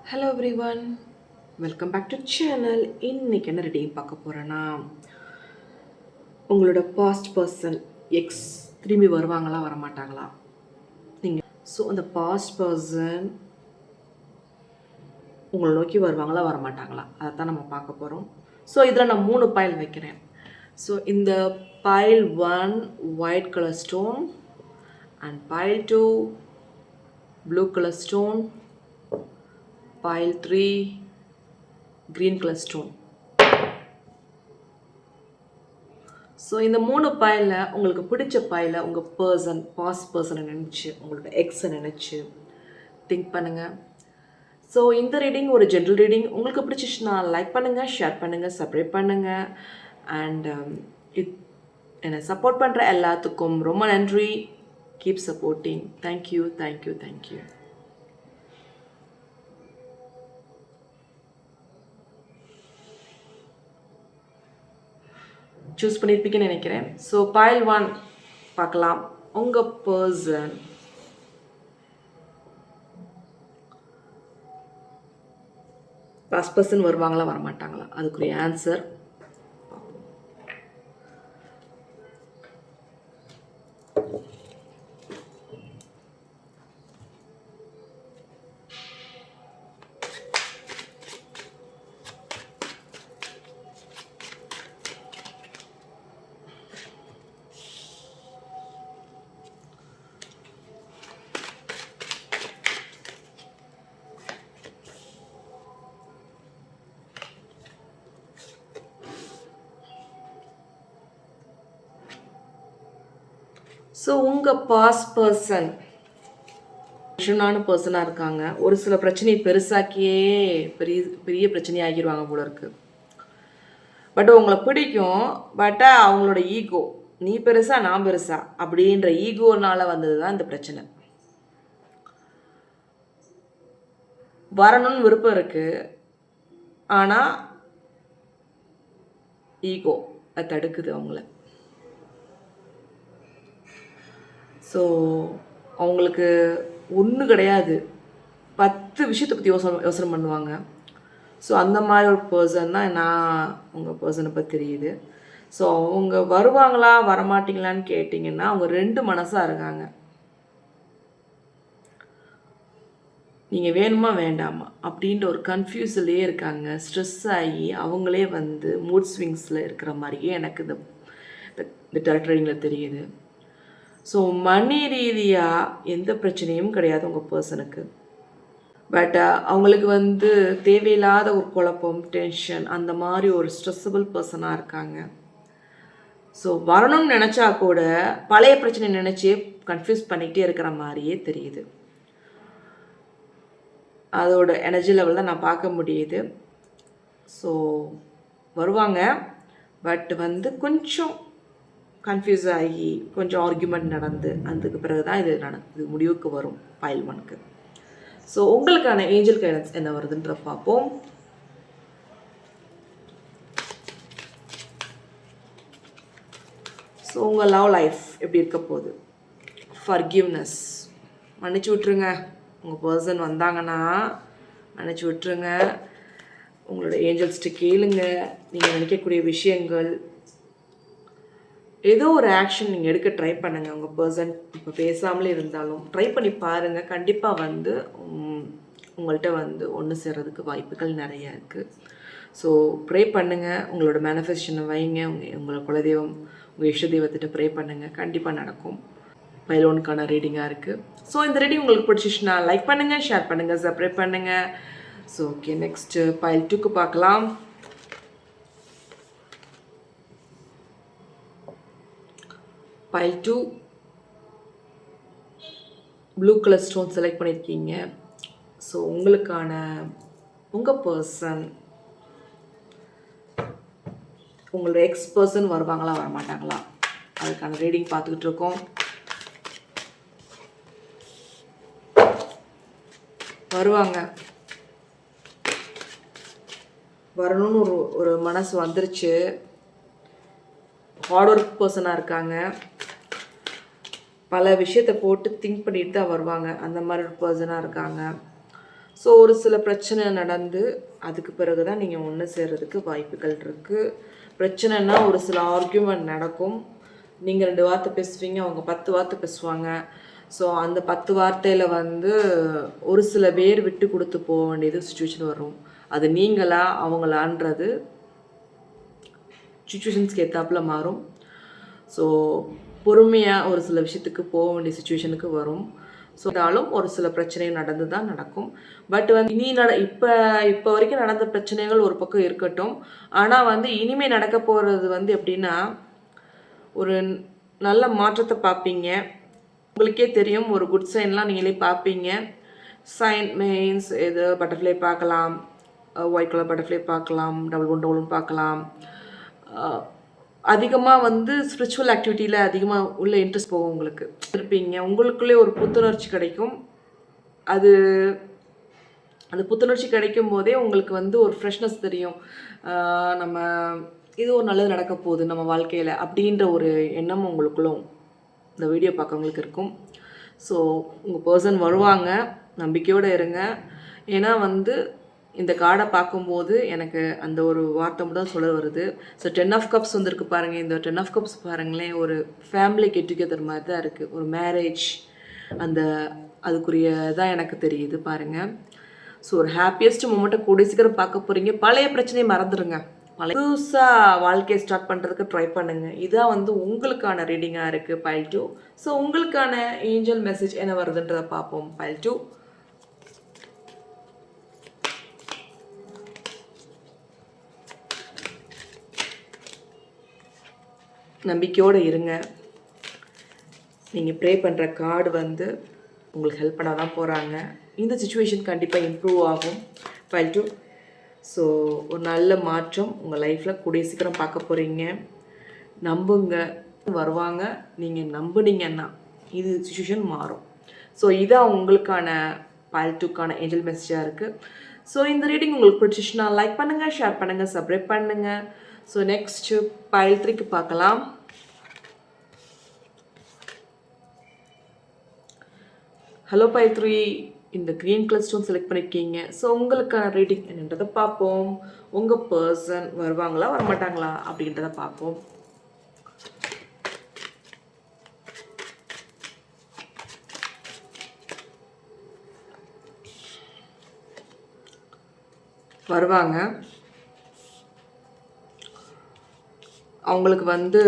Hello everyone, welcome back to channel. இன்னைக்கு என்ன reading பார்க்க போகிறேன்னா, உங்களோட பாஸ்ட் பர்சன் எக்ஸ் திரும்பி வருவாங்களா வரமாட்டாங்களா நீங்கள். ஸோ அந்த பாஸ்ட் பர்சன் உங்களை நோக்கி வருவாங்களா வரமாட்டாங்களா அதை தான் நம்ம பார்க்க போகிறோம். ஸோ இதில் நான் 3 பைல் வைக்கிறேன். ஸோ இந்த file 1 white colour stone and file 2 blue colour stone, pile 3 green color stone. So இந்த 3 பைலில் உங்களுக்கு பிடிச்ச பைலை உங்கள் பர்சன் பாஸ்ட் பர்சனை நினச்சி உங்களோட எக்ஸை நினச்சி திங்க் பண்ணுங்கள். ஸோ இந்த ரீடிங் ஒரு ஜென்ரல் ரீடிங். உங்களுக்கு பிடிச்சிச்சுன்னா லைக் பண்ணுங்கள், ஷேர் பண்ணுங்கள், சப்ஸ்கிரைப் பண்ணுங்கள். அண்ட் என்னை சப்போர்ட் பண்ணுற எல்லாத்துக்கும் ரொம்ப நன்றி. Keep supporting. Thank you thank you thank you. Choose பண்ணியிருப்பீங்கன்னு நினைக்கிறேன். ஸோ பைல் 1 பார்க்கலாம். உங்கள் பர்சன் பாஸ்ட் பர்சன் வருவாங்களா வரமாட்டாங்களா அதுக்குரிய ஆன்சர். ஸோ உங்கள் பாஸ்ட் பர்சன் டென்ஷனான பர்சனாக இருக்காங்க. ஒரு சில பிரச்சனையை பெருசாக்கியே பெரிய பெரிய பிரச்சனையாகிடுவாங்க போல இருக்கு. பட் உங்களை பிடிக்கும். பட் அவங்களோட ஈகோ, நீ பெருசா நான் பெருசா அப்படின்ற ஈகோனால வந்தது தான் இந்த பிரச்சனை. வரணும்னு விருப்பம் இருக்கு, ஆனால் ஈகோ அது தடுக்குது அவங்கள. ஸோ அவங்களுக்கு ஒன்று கிடையாது, 10 விஷயத்தை பற்றி யோசனை பண்ணுவாங்க. ஸோ அந்த மாதிரி ஒரு பர்சன் தான் நான் உங்கள் பர்சனை பற்றி தெரியுது. ஸோ அவங்க வருவாங்களா வரமாட்டிங்களான்னு கேட்டிங்கன்னா அவங்க 2 மனசாக இருக்காங்க. நீங்கள் வேணுமா வேண்டாமா அப்படின்ற ஒரு கன்ஃபியூஸ்லேயே இருக்காங்க. ஸ்ட்ரெஸ் ஆகி அவங்களே வந்து மூட் ஸ்விங்ஸில் இருக்கிற மாதிரியே எனக்கு இந்த டேரக்டரிங்கில் தெரியுது. ஸோ மணி ரீதியாக எந்த பிரச்சனையும் கிடையாது உங்கள் பர்சனுக்கு. பட் அவங்களுக்கு வந்து தேவையில்லாத ஒரு குழப்பம், டென்ஷன், அந்த மாதிரி ஒரு ஸ்ட்ரெஸ்ஸபிள் பர்சனாக இருக்காங்க. ஸோ வரணும்னு நினச்சா கூட பழைய பிரச்சனை நினச்சி கன்ஃபியூஸ் பண்ணிக்கிட்டே இருக்கிற மாதிரியே தெரியுது. அதோட எனர்ஜி லெவல் தான் நான் பார்க்க முடியுது. ஸோ வருவாங்க, பட் வந்து கொஞ்சம் கன்ஃபியூஸ் ஆகி கொஞ்சம் ஆர்கியூமெண்ட் நடந்து அதுக்கு பிறகு தான் இது முடிவுக்கு வரும் பைல் 1க்கு. ஸோ உங்களுக்கான ஏஞ்சல் கைடன்ஸ் என்ன வருதுன்ற பார்ப்போம். ஸோ உங்கள் லவ் லைஃப் எப்படி இருக்க போகுது? ஃபர்கிவ்னஸ், மன்னிச்சு விட்ருங்க. உங்கள் பர்சன் வந்தாங்கன்னா மன்னிச்சு விட்ருங்க. உங்களோட ஏஞ்சல்ஸ்ட்டு கேளுங்க. நீங்கள் நினைக்கக்கூடிய விஷயங்கள், ஏதோ ஒரு ஆக்ஷன் நீங்கள் எடுக்க ட்ரை பண்ணுங்கள். உங்கள் பர்சன் இப்போ பேசாமலே இருந்தாலும் ட்ரை பண்ணி பாருங்கள். கண்டிப்பாக வந்து உங்கள்கிட்ட வந்து ஒன்று சேர்றதுக்கு வாய்ப்புகள் நிறையா இருக்குது. ஸோ ப்ரே பண்ணுங்கள், உங்களோட மேனிஃபெஸ்டேஷனை வைங்க. உங்களோட குலதெய்வம், உங்கள் இஷ்ட தெய்வத்திட்ட ப்ரே பண்ணுங்கள், கண்டிப்பாக நடக்கும். பைல் 1க்கான ரீடிங்காக இருக்குது. ஸோ இந்த ரீடிங் உங்களுக்கு பிடிச்சிச்சுன்னா லைக் பண்ணுங்கள், ஷேர் பண்ணுங்கள், சப்ஸ்கிரைப் பண்ணுங்கள். ஸோ ஓகே, நெக்ஸ்ட்டு பைல் 2க்கு பார்க்கலாம். File 2 blue colour stone select பண்ணியிருக்கீங்க. ஸோ உங்கள் பர்சன், உங்களோட எக்ஸ் பர்சன் வருவாங்களா வரமாட்டாங்களா அதுக்கான ரீடிங் பார்த்துக்கிட்டு இருக்கோம். வருவாங்க, வரணும்னு ஒரு மனசு வந்துருச்சு. ஹார்ட் ஒர்க் பர்சனாக இருக்காங்க. பல விஷயத்தை போட்டு திங்க் பண்ணிட்டு தான் வருவாங்க. அந்த மாதிரி ஒரு பர்சனாக இருக்காங்க. ஸோ ஒரு சில பிரச்சனை நடந்து அதுக்கு பிறகு தான் நீங்கள் ஒன்று சேர்றதுக்கு வாய்ப்புகள் இருக்குது. பிரச்சனைனா ஒரு சில ஆர்கியூமெண்ட் நடக்கும். நீங்கள் 2 வார்த்தை பேசுவீங்க, அவங்க 10 வார்த்தை பேசுவாங்க. ஸோ அந்த 10 வார்த்தையில் வந்து ஒரு சில பேர் விட்டு கொடுத்து போக வேண்டியது சுச்சுவேஷன் வரும். அது நீங்களா அவங்களான்றது சுச்சுவேஷன்ஸ்க்கு ஏற்றாப்புல மாறும். ஸோ பொறுமையாக ஒரு சில விஷயத்துக்கு போக வேண்டிய சுச்சுவேஷனுக்கு வரும். ஸோ இருந்தாலும் ஒரு சில பிரச்சனைகள் நடந்து தான் நடக்கும். பட் வந்து இனி இப்போ வரைக்கும் நடந்த பிரச்சனைகள் ஒரு பக்கம் இருக்கட்டும். ஆனால் வந்து இனிமேல் நடக்க போகிறது வந்து எப்படின்னா, ஒரு நல்ல மாற்றத்தை பார்ப்பீங்க. உங்களுக்கே தெரியும், ஒரு குட் சைன்லாம் நீங்களே பார்ப்பீங்க. சைன் மீன்ஸ் இது பட்டர்ஃப்ளை பார்க்கலாம், ஒயிட் கலர் பட்டர்ஃப்ளை பார்க்கலாம், டபுள் ஒன் பார்க்கலாம். அதிகமாக வந்து ஸ்பிரிச்சுவல் ஆக்டிவிட்டியில் அதிகமாக உள்ள இன்ட்ரெஸ்ட் போகும். உங்களுக்கு இருப்பீங்க, உங்களுக்குள்ளே ஒரு புத்துணர்ச்சி கிடைக்கும். அது அந்த புத்துணர்ச்சி கிடைக்கும் போதே உங்களுக்கு வந்து ஒரு ஃப்ரெஷ்னஸ் தெரியும். நம்ம இது ஒரு நல்லது நடக்க போகுது நம்ம வாழ்க்கையில் அப்படின்ற ஒரு எண்ணம் உங்களுக்குள்ளும் இந்த வீடியோ பார்க்கவங்களுக்கு இருக்கும். ஸோ உங்கள் பர்சன் வருவாங்க, நம்பிக்கையோடு இருங்க. ஏன்னா வந்து இந்த கார்டை பார்க்கும்போது எனக்கு அந்த ஒரு வார்த்தை மட்டும் சொல்ல வருது. ஸோ 10 ஆஃப் கப்ஸ் வந்திருக்கு பாருங்கள். இந்த 10 ஆஃப் கப்ஸ் பாருங்களேன், ஒரு ஃபேமிலி கெட் டுகெதர் மாதிரி தான் இருக்குது. ஒரு மேரேஜ் அதுக்குரிய தான் எனக்கு தெரியுது பாருங்கள். ஸோ ஒரு ஹாப்பியஸ்ட் மூமெண்ட்டை கூடிய சீக்கிரம் பார்க்க போகிறீங்க. பழைய பிரச்சனையை மறந்துடுங்க. புதுசாக வாழ்க்கையை ஸ்டார்ட் பண்ணுறதுக்கு ட்ரை பண்ணுங்கள். இதான் வந்து உங்களுக்கான ரீடிங்காக இருக்குது பைல் 2. ஸோ உங்களுக்கான ஏஞ்சல் மெசேஜ் என்ன வருதுன்றதை பார்ப்போம் பைல் 2. நம்பிக்கையோடு இருங்க. நீங்கள் ப்ரே பண்ணுற கார்டு வந்து உங்களுக்கு ஹெல்ப் பண்ண தான் போகிறாங்க. இந்த சுச்சுவேஷன் கண்டிப்பாக இம்ப்ரூவ் ஆகும் பைல் 2. ஸோ ஒரு நல்ல மாற்றம் உங்கள் லைஃப்பில் கூடிய சீக்கிரம் பார்க்க போகிறீங்க. நம்புங்க, வருவாங்க. நீங்கள் நம்புனீங்கன்னா இது சுச்சுவேஷன் மாறும். ஸோ இதான் உங்களுக்கான பைல் 2க்கான ஏஞ்சல் மெசேஜாக இருக்குது. ஸோ இந்த ரீடிங் உங்களுக்கு பிடிச்சிச்சுன்னா லைக் பண்ணுங்கள், ஷேர் பண்ணுங்கள், சப்ஸ்கிரைப் பண்ணுங்கள். ஸோ நெக்ஸ்ட்டு பைல் 3க்கு பார்க்கலாம். ஹலோ பைல் 3, இந்த க்ரீன் கலர் ஸ்டோன் செலக்ட் பண்ணியிருக்கீங்க. ஸோ உங்களுக்கான ரீடிங் என்னன்றதை பார்ப்போம். உங்கள் பர்சன் வருவாங்களா வரமாட்டாங்களா அப்படின்றத பார்ப்போம். வருவாங்க. அவங்களுக்கு வந்து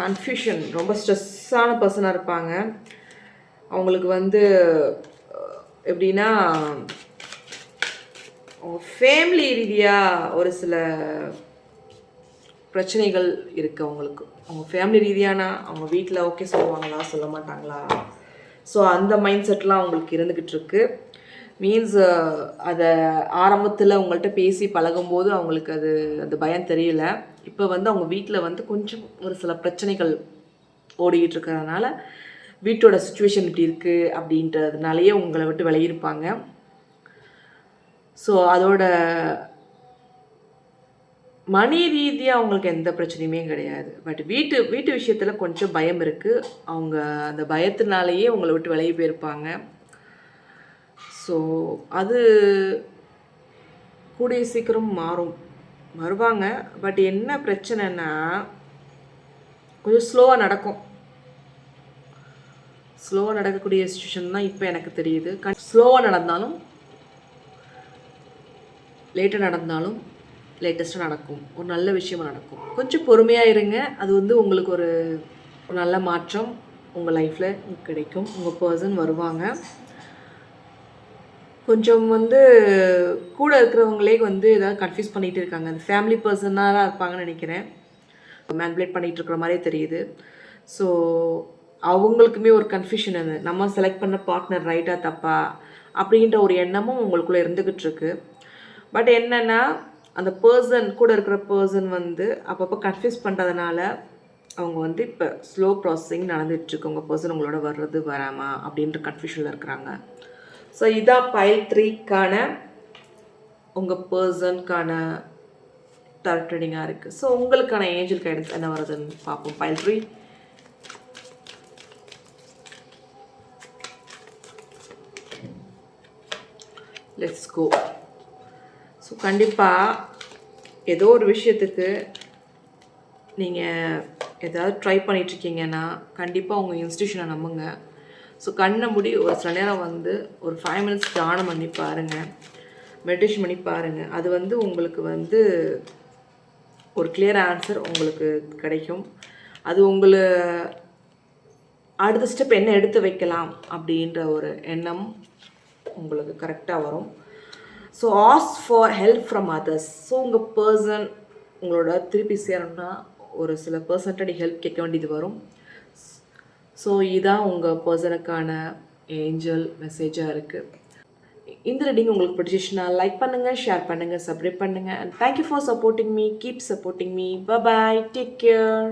கன்ஃபியூஷன், ரொம்ப ஸ்ட்ரெஸ்ஸான பர்சனாக இருப்பாங்க. அவங்களுக்கு வந்து எப்படின்னா, அவங்க ஃபேமிலி ரீதியாக ஒரு சில பிரச்சனைகள் இருக்குது அவங்களுக்கு. அவங்க ஃபேமிலி ரீதியானா அவங்க வீட்டில் ஓகே சொல்லுவாங்களா சொல்ல மாட்டாங்களா, ஸோ அந்த மைண்ட் செட்லாம் அவங்களுக்கு இருந்துக்கிட்டு இருக்கு. மீன்ஸ் அதை ஆரம்பத்தில் உங்கள்கிட்ட பேசி பழகும்போது அவங்களுக்கு அந்த பயம் தெரியல. இப்போ வந்து அவங்க வீட்டில் வந்து கொஞ்சம் ஒரு சில பிரச்சனைகள் ஓடிக்கிட்டு இருக்கிறதுனால வீட்டோட சுச்சுவேஷன் இப்படி இருக்குது அப்படின்றதுனாலேயே உங்களை விட்டு விலகியிருப்பாங்க. ஸோ அதோட மணி ரீதியாக அவங்களுக்கு எந்த பிரச்சனையுமே கிடையாது. பட் வீட்டு விஷயத்தில் கொஞ்சம் பயம் இருக்குது. அவங்க அந்த பயத்தினாலேயே உங்களை விட்டு விலகி போயிருப்பாங்க. ஸோ அது கூடிய சீக்கிரம் வருவாங்க. பட் என்ன பிரச்சனைன்னா, கொஞ்சம் ஸ்லோவாக நடக்கும். ஸ்லோவாக நடக்கக்கூடிய சுச்சுவேஷன் தான் இப்போ எனக்கு தெரியுது. ஸ்லோவாக நடந்தாலும் லேட்டாக நடந்தாலும் லேட்டஸ்ட்டாக நடக்கும். ஒரு நல்ல விஷயமாக நடக்கும். கொஞ்சம் பொறுமையாக இருங்க. அது வந்து உங்களுக்கு ஒரு நல்ல மாற்றம் உங்கள் லைஃப்பில் கிடைக்கும். உங்கள் பர்சன் வருவாங்க. கொஞ்சம் வந்து கூட இருக்கிறவங்களே வந்து ஏதாவது கன்ஃபியூஸ் பண்ணிகிட்டு இருக்காங்க. அந்த ஃபேமிலி பர்சனாக தான் இருப்பாங்கன்னு நினைக்கிறேன். மேனிபுலேட் பண்ணிகிட்டு இருக்கிற மாதிரியே தெரியுது. ஸோ அவங்களுக்குமே ஒரு கன்ஃபியூஷன், அது நம்ம செலக்ட் பண்ண பார்ட்னர் ரைட்டாக தப்பா அப்படின்ற ஒரு எண்ணமும் உங்களுக்குள்ளே இருந்துக்கிட்டு இருக்கு. பட் என்னென்னா, அந்த பர்சன் கூட இருக்கிற பர்சன் வந்து அப்பப்போ கன்ஃபியூஸ் பண்ணுறதுனால அவங்க வந்து இப்போ ஸ்லோ ப்ராசஸிங் நடந்துகிட்ருக்கு. உங்கள் பர்சன் உங்களோட வர்றது வராமா அப்படின்ற கன்ஃபியூஷனில் இருக்கிறாங்க. ஸோ இதான் பைல் 3க்கான உங்கள் பர்சனுக்கான டாரட் ரீடிங்காக இருக்குது. ஸோ உங்களுக்கான ஏஞ்சல் கைடன்ஸ் என்ன வருதுன்னு பார்ப்போம். பைல் 3. Let's go. ஸோ கண்டிப்பாக ஏதோ ஒரு விஷயத்துக்கு நீங்கள் ஏதாவது ட்ரை பண்ணிகிட்ருக்கீங்கன்னா கண்டிப்பாக உங்கள் இன்ஸ்டியூஷனை நம்புங்க. ஸோ கண்ணை மூடி ஒரு சில நேரம் வந்து ஒரு 5 minutes தியானம் பண்ணி பாருங்கள், மெடிடேஷன் பண்ணி பாருங்கள். அது வந்து உங்களுக்கு வந்து ஒரு கிளியர் ஆன்சர் உங்களுக்கு கிடைக்கும். அது உங்களை அடுத்த ஸ்டெப் என்ன எடுத்து வைக்கலாம் அப்படின்ற ஒரு எண்ணம் உங்களுக்கு கரெக்டாக வரும். So ask for help from others. So உங்கள் பர்சன் உங்களோட திருப்பி சேரணும்னா ஒரு சில பர்சன்ட்ட நீ ஹெல்ப் கேட்க வேண்டியது வரும். ஸோ இதுதான் உங்கள் பர்சனுக்கான ஏஞ்சல் மெசேஜாக இருக்குது. இந்த ரீடிங் உங்களுக்கு பிடிச்சிச்சுன்னா லைக் பண்ணுங்கள், ஷேர் பண்ணுங்கள், சப்ஸ்கிரைப் பண்ணுங்கள். And thank you for supporting me. Keep supporting me. Bye bye. Take care.